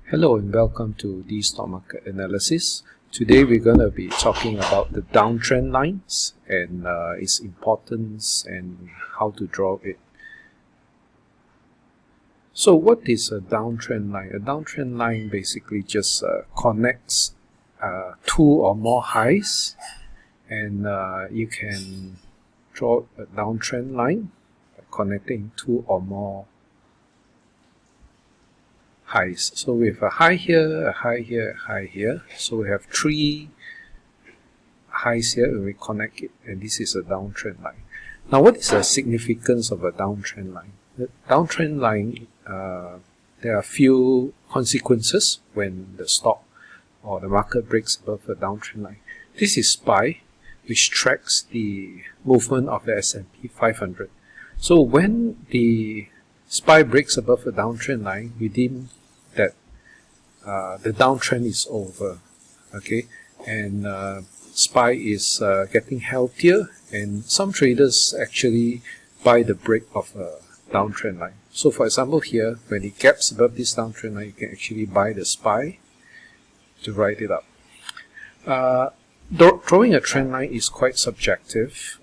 Hello and welcome to the stock market analysis. Today we're going to be talking about the downtrend lines and its importance and how to draw it. So what is a downtrend line? A downtrend line basically just connects two or more highs, and you can draw a downtrend line by connecting two or more highs. So we have a high here, a high here, a high here. So we have three highs here and we connect it, and this is a downtrend line. Now what is the significance of a downtrend line? The downtrend line, there are few consequences when the stock or the market breaks above a downtrend line. This is SPY, which tracks the movement of the S&P 500. So when the SPY breaks above a downtrend line, we deem that the downtrend is over, okay, and SPY is getting healthier, and some traders actually buy the break of a downtrend line. So for example here, when it gaps above this downtrend line, you can actually buy the SPY to ride it up. Drawing a trend line is quite subjective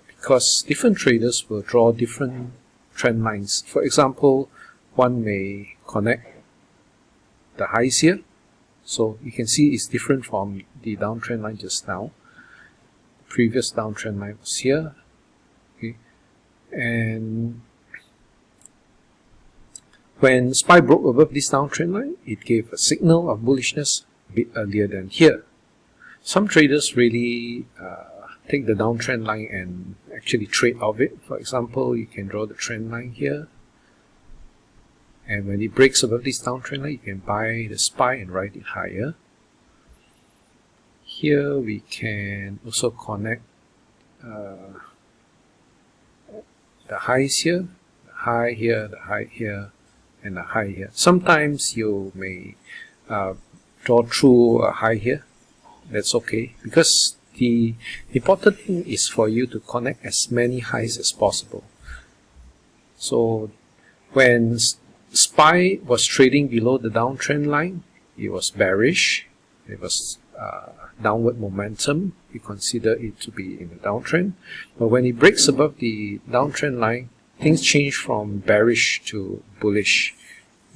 because different traders will draw different trend lines. For example, one may connect the highs here, so you can see it's different from the downtrend line just now. The previous downtrend line was here, okay, and when SPY broke above this downtrend line, it gave a signal of bullishness a bit earlier than here. Some traders really take the downtrend line and actually trade off it. For example, you can draw the trend line here, and when it breaks above this downtrend line, you can buy the SPY and ride it higher. Here we can also connect the highs here, the high here, the high here, and the high here. Sometimes you may draw through a high here. That's okay, because the important thing is for you to connect as many highs as possible. So when SPY was trading below the downtrend line, it was bearish. It was downward momentum. We consider it to be in the downtrend. But when it breaks above the downtrend line, things change from bearish to bullish.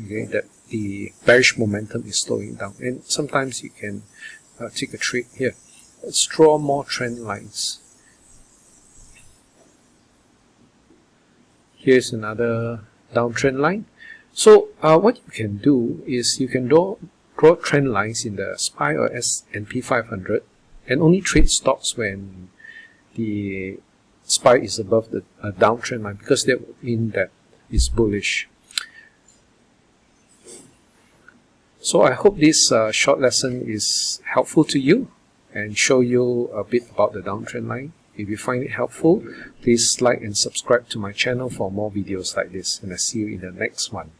Okay, that the bearish momentum is slowing down. And sometimes you can take a trade here. Let's draw more trend lines. Here's another downtrend line. So what you can do is you can draw trend lines in the SPY or S&P 500 and only trade stocks when the SPY is above the downtrend line, because that would mean that it's bullish. So I hope this short lesson is helpful to you and show you a bit about the downtrend line. If you find it helpful, please like and subscribe to my channel for more videos like this, and I'll see you in the next one.